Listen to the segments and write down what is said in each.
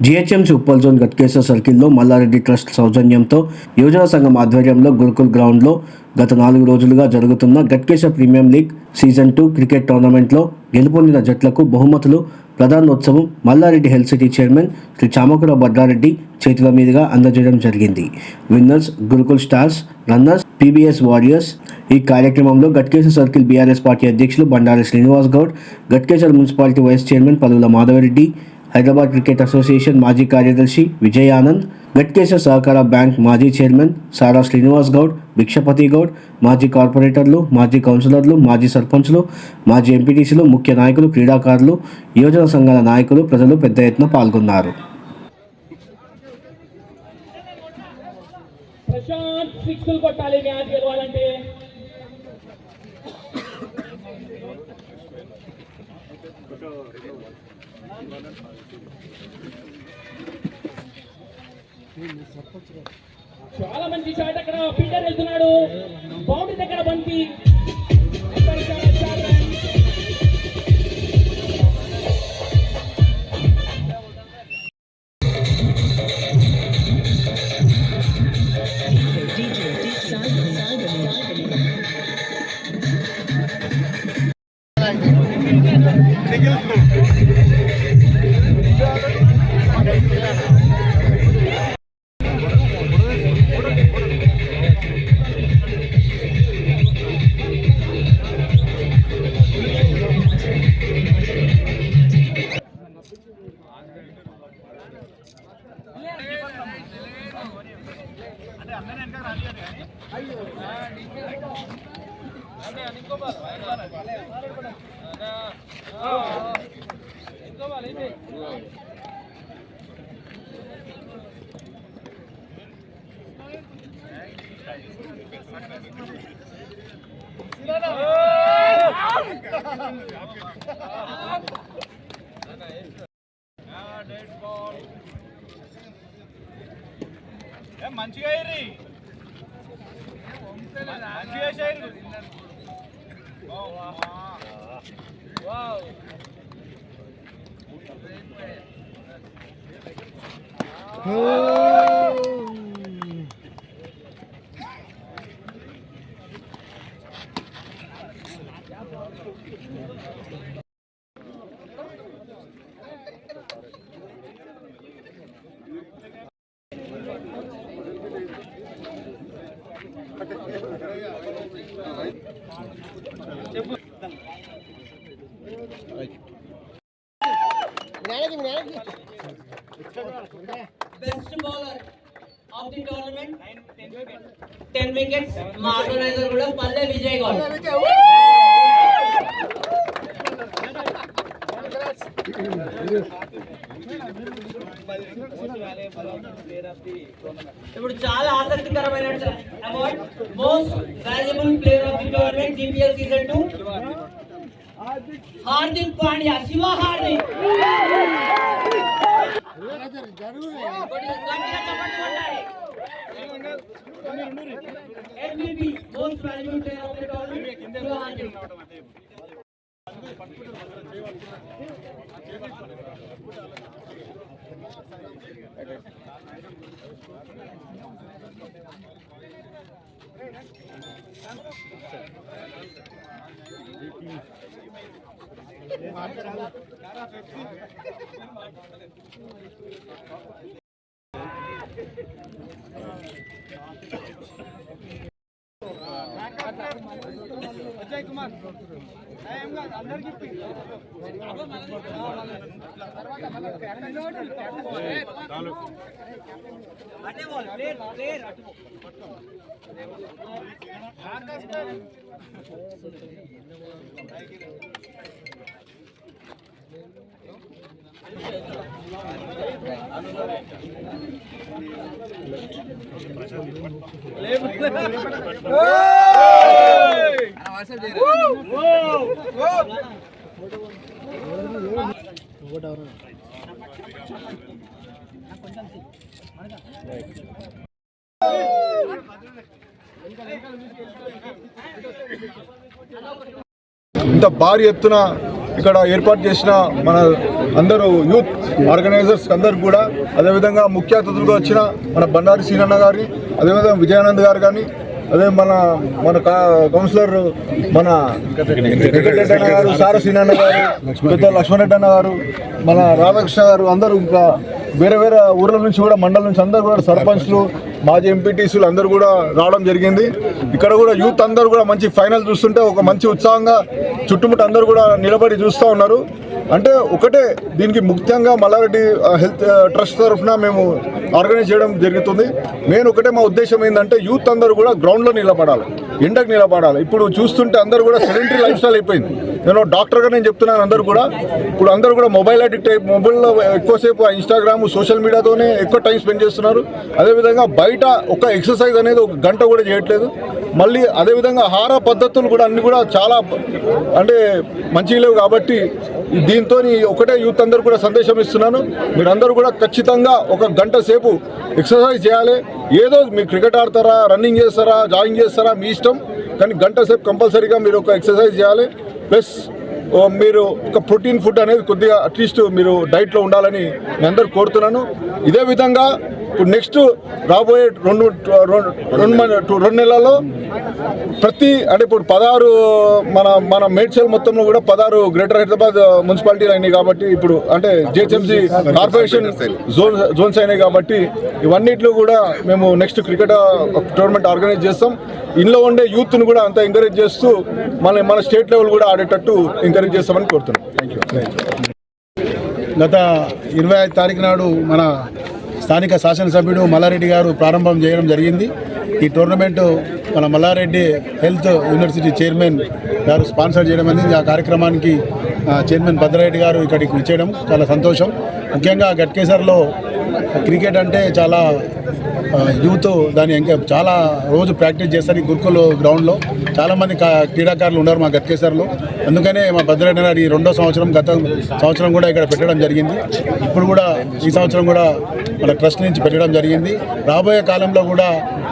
GHMC Uppal zone Ghatkesar సర్కిల్లో Mallareddy trust సౌజన్యంతో యువజన సంఘం ఆధ్వర్యంలో గురుకుల్ గ్రౌండ్లో గత 4 రోజులుగా జరుగుతున్న Ghatkesar premier league season 2 cricket టోర్నమెంట్లో గెలుపొందిన జట్లకు బహుమతులు ప్రధానోత్సవం Mallareddy health city chairman Shri Chamakura Bhadrareddy చేతుల మీదుగా అందజేయడం జరిగింది. Winners Gurukul stars, runners PBS warriors. ఈ కార్యక్రమంలో గట్కేసర్ సర్కిల్ బీఆర్ఎస్ పార్టీ అధ్యక్షులు Bandari Srinivas Goud, Ghatkesar municipality vice chairman Paluvula Madhavareddy, Hyderabad cricket association మాజీ కార్యదర్శి విజయ్ ఆనంద్, గట్కేసర్ సహకార బ్యాంక్ మాజీ చైర్మన్ సారా శ్రీనివాస్ గౌడ్, భిక్షపతి గౌడ్, మాజీ కార్పొరేటర్లు, మాజీ కౌన్సిలర్లు, మాజీ సర్పంచ్లు, మాజీ ఎంపీటీసీలు, ముఖ్య నాయకులు, క్రీడాకారులు, యువజన సంఘాల నాయకులు, ప్రజలు పెద్ద ఎత్తున పాల్గొన్నారు. చాలా మంచి షాట్. అక్కడ పీటర్ వెళ్తున్నాడు, బౌండరీ దగ్గర బంతి. మంచిగా Best bowler of the tournament, 10 wickets. మా ఆర్గనైజర్ కూడా పల్లె విజయ్ గౌడ్. ఇప్పుడు చాలా ఆసక్తికరమైన award most valuable player of the tournament GPL season 2 Hardik Pandya. Shiva Hardik MVP most valuable player of the tournament Shivah Hardik. Ajay Kumar అందరికి ఇంత భారీ ఎత్తున ఇక్కడ ఏర్పాటు చేసిన మన అందరూ యూత్ ఆర్గనైజర్స్ అందరికి కూడా, అదేవిధంగా ముఖ్య అతిథులుగా వచ్చిన మన బండారి సీనన్న గారి, అదేవిధంగా విజయానంద్ గారు కానీ, అదే మన కౌన్సిలర్ మన వెంకటరెడ్డి అన్న గారు, సార సీనన్న గారు, పెద్ద లక్ష్మణరెడ్డి అన్న గారు, మన రాధాకృష్ణ గారు, అందరూ ఇంకా వేరే వేరే ఊర్ల నుంచి కూడా, మండలం నుంచి అందరూ కూడా, సర్పంచ్లు, మాజీ ఎంపీటీసీలు అందరూ కూడా రావడం జరిగింది. ఇక్కడ కూడా యూత్ అందరూ కూడా మంచి ఫైనల్ చూస్తుంటే ఒక మంచి ఉత్సాహంగా చుట్టుముట్టు అందరూ కూడా నిలబడి చూస్తూ ఉన్నారు. అంటే ఒకటే, దీనికి ముఖ్యంగా మల్లారెడ్డి హెల్త్ ట్రస్ట్ తరఫున మేము ఆర్గనైజ్ చేయడం జరుగుతుంది. మెయిన్ ఒకటే మా ఉద్దేశం ఏంటంటే యూత్ అందరూ కూడా గ్రౌండ్లో నిలబడాలి, ఎండకు నిలబడాలి. ఇప్పుడు చూస్తుంటే అందరూ కూడా సెడెంటరీ లైఫ్ స్టైల్ అయిపోయింది. నేను డాక్టర్గా నేను చెప్తున్నాను, అందరూ కూడా ఇప్పుడు అందరూ కూడా మొబైల్ అడిక్ట్ అయి మొబైల్లో ఎక్కువసేపు ఇన్స్టాగ్రామ్ సోషల్ మీడియాతోనే ఎక్కువ టైం స్పెండ్ చేస్తున్నారు. అదేవిధంగా బయట ఒక ఎక్సర్సైజ్ అనేది ఒక గంట కూడా చేయట్లేదు. మళ్ళీ అదేవిధంగా ఆహార పద్ధతులు కూడా అన్నీ కూడా చాలా అంటే మంచిగా లేవు. కాబట్టి దీంతో ఒకటే యూత్ అందరూ కూడా సందేశం ఇస్తున్నాను, మీరందరూ కూడా ఖచ్చితంగా ఒక గంట సేపు ఎక్సర్సైజ్ చేయాలి. ఏదో మీరు క్రికెట్ ఆడతారా, రన్నింగ్ చేస్తారా, జాగింగ్ చేస్తారా, మీ ఇష్టం, కానీ గంట సేపు కంపల్సరీగా మీరు ఒక ఎక్సర్సైజ్ చేయాలి. ప్లస్ మీరు ఒక ప్రోటీన్ ఫుడ్ అనేది కొద్దిగా అట్లీస్ట్ మీరు డైట్లో ఉండాలని నేను అందరూ కోరుతున్నాను. ఇదే విధంగా ఇప్పుడు నెక్స్ట్ రాబోయే రెండు నెలల్లో అంటే ఇప్పుడు 16 మన మేడ్చల్ మొత్తంలో కూడా 16 గ్రేటర్ హైదరాబాద్ మున్సిపాలిటీలు అయినాయి. కాబట్టి ఇప్పుడు అంటే జిహెచ్ఎంసీ కార్పొరేషన్ జోన్స్ అయినాయి. కాబట్టి ఇవన్నిట్లో కూడా మేము నెక్స్ట్ క్రికెట్ టోర్నమెంట్ ఆర్గనైజ్ చేస్తాం. ఇంట్లో ఉండే యూత్ను కూడా అంతా ఎంకరేజ్ చేస్తూ మన స్టేట్ లెవెల్ కూడా ఆడేటట్టు ఎంకరేజ్ చేస్తామని కోరుతున్నాం. Thank you. గత 25 తారీఖు నాడు మన స్థానిక శాసనసభ్యుడు మల్లారెడ్డి గారు ప్రారంభం చేయడం జరిగింది. ఈ టోర్నమెంటు మన మల్లారెడ్డి హెల్త్ యూనివర్సిటీ చైర్మన్ గారు స్పాన్సర్ చేయడం అనేది, ఆ కార్యక్రమానికి చైర్మన్ భద్రారెడ్డి గారు ఇక్కడికి వచ్చేయడం చాలా సంతోషం. ముఖ్యంగా గట్కేసర్లో క్రికెట్ అంటే చాలా యూత్ దాన్ని ఇంకా చాలా రోజు ప్రాక్టీస్ చేస్తారు. ఈ గురుకుల్ గ్రౌండ్లో చాలామంది క్రీడాకారులు ఉన్నారు మా గట్కేసర్లో. అందుకనే మా భద్రారెడ్డి గారు ఈ 2వ సంవత్సరం, గత సంవత్సరం కూడా ఇక్కడ పెట్టడం జరిగింది. ఇప్పుడు కూడా ఈ సంవత్సరం కూడా మన ట్రస్ట్ నుంచి పెట్టడం జరిగింది. రాబోయే కాలంలో కూడా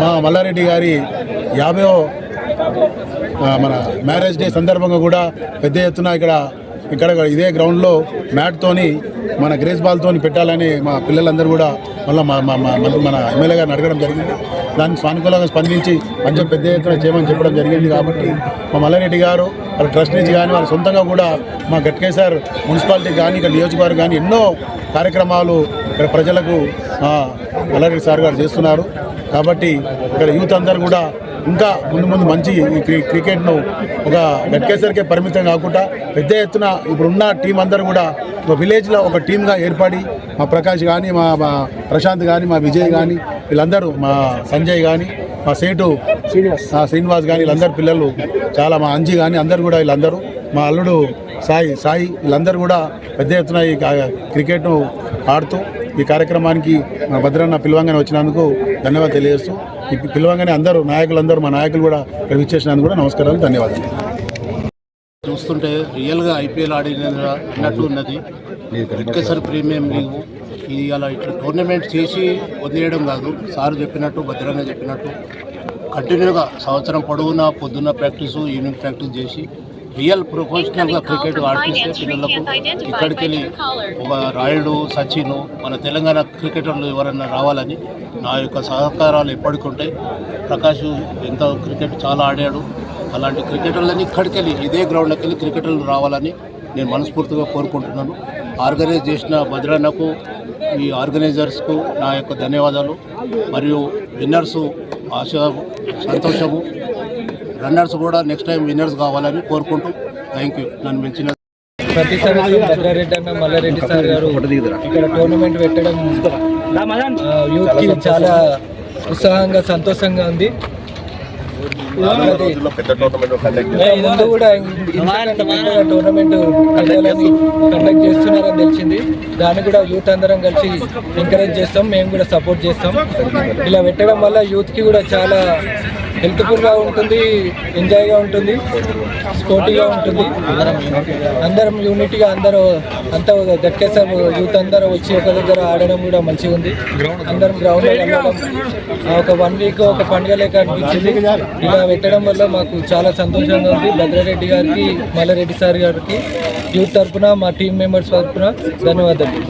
మా మల్లారెడ్డి గారి 50వ మన మ్యారేజ్ డే సందర్భంగా కూడా పెద్ద ఎత్తున ఇక్కడ ఇదే గ్రౌండ్లో మ్యాట్తోని మన గ్రేస్ బాల్తోని పెట్టాలని మా పిల్లలందరూ కూడా మళ్ళీ మన ఎమ్మెల్యే గారిని అడగడం జరిగింది. దాన్ని సానుకూలంగా స్పందించి కొంచెం పెద్ద ఎత్తున చేయమని చెప్పడం జరిగింది. కాబట్టి మా మల్లారెడ్డి గారు వాళ్ళ ట్రస్ట్ నుంచి కానీ వాళ్ళ సొంతంగా కూడా మా గట్కేసర్ మున్సిపాలిటీ కానీ ఇక్కడ నియోజకవర్గం కానీ ఎన్నో కార్యక్రమాలు ఇక్కడ ప్రజలకు మల్లారెడ్డి సార్ గారు చేస్తున్నారు. కాబట్టి ఇక్కడ యూత్ అందరూ కూడా ఇంకా ముందు మంచి క్రికెట్ను ఒక గట్కేసర్కే పరిమితం కాకుండా పెద్ద ఎత్తున ఇప్పుడున్న టీం అందరూ కూడా ఒక విలేజ్లో ఒక టీమ్గా ఏర్పడి మా ప్రకాష్ కానీ, మా ప్రశాంత్ కానీ, మా విజయ్ కానీ, వీళ్ళందరూ మా సంజయ్ కానీ, మా సేటు శ్రీనివాస్ కానీ, వీళ్ళందరూ పిల్లలు చాలా, మా అంజీ కానీ అందరూ కూడా వీళ్ళందరూ, మా అల్లుడు సాయి వీళ్ళందరూ కూడా పెద్ద ఎత్తున ఈ క్రికెట్ను ఆడుతూ ఈ కార్యక్రమానికి మా భద్రన్న పిలవంగానే వచ్చినందుకు ధన్యవాదాలు తెలియజేస్తూ, ఈ పిలవంగానే అందరూ నాయకులందరూ మా నాయకులు కూడా ఇక్కడ విచ్చేసినందుకు కూడా నమస్కారాలు, ధన్యవాదాలు. చూస్తుంటే రియల్గా ఐపీఎల్ అన్నట్టు ఉన్నది. గట్కేసర్ ప్రీమియం లీగ్ ఇది అలా ఇట్లా టోర్నమెంట్ చేసి వదిలేయడం కాదు. సార్ చెప్పినట్టు, భద్రంగా చెప్పినట్టు కంటిన్యూగా సంవత్సరం పొడవునా పొద్దున్న ప్రాక్టీసు, ఈవినింగ్ ప్రాక్టీస్ చేసి రియల్ ప్రొఫెషనల్గా క్రికెట్ ఆడిపిస్తే పిల్లలకు ఇక్కడికి వెళ్ళి ఒక రాయుడు, సచిన్, మన తెలంగాణ క్రికెటర్లు ఎవరన్నా రావాలని నా యొక్క సహకారాలు ఎప్పటికీ ఉంటాయి. ప్రకాష్ ఎంత క్రికెట్ చాలా ఆడాడు. అలాంటి క్రికెటర్లని ఇక్కడికి వెళ్ళి ఇదే గ్రౌండ్కి వెళ్ళి క్రికెటర్లు రావాలని నేను మనస్ఫూర్తిగా కోరుకుంటున్నాను. ఆర్గనైజ్ చేసిన భద్రన్నకు, ఈ ఆర్గనైజర్స్కు నా యొక్క ధన్యవాదాలు. మరియు విన్నర్సు సంతోషము, రన్నర్స్ కూడా నెక్స్ట్ టైం విన్నర్స్ కావాలని కోరుకుంటూ థ్యాంక్ యూ. నన్ను మించిన ప్రతి సంవత్సరం భద్రారెడ్డి అన్న మల్లారెడ్డి సార్ గారు ఇక్కడ టోర్నమెంట్ పెట్టడం యూత్కి చాలా ఉత్సాహంగా, సంతోషంగా ఉంది. ముందు కూడా టోర్నమెంట్ కండక్ట్ చేస్తున్నారని తెలిసింది. దాన్ని కూడా యూత్ అందరం కలిసి ఎంకరేజ్ చేస్తాం, మేము కూడా సపోర్ట్ చేస్తాం. ఇలా పెట్టడం వల్ల యూత్కి కూడా చాలా హెల్త్ఫుల్గా ఉంటుంది, ఎంజాయ్గా ఉంటుంది, స్పోర్టీగా ఉంటుంది. అందరం యూనిటీగా అంతా గట్కేసర్ యూత్ అందరూ వచ్చి ఒక దగ్గర ఆడడం కూడా మంచిగా ఉంది. అందరం గ్రౌండ్లో వెళ్ళడం ఒక 1 వీక్ ఒక పండుగ లేక అనిపించింది. ఇలా పెట్టడం వల్ల మాకు చాలా సంతోషంగా ఉంది. భద్రారెడ్డి గారికి, మల్లారెడ్డి సార్ గారికి యూత్ తరఫున, మా టీం మెంబర్స్ తరఫున ధన్యవాదాలు.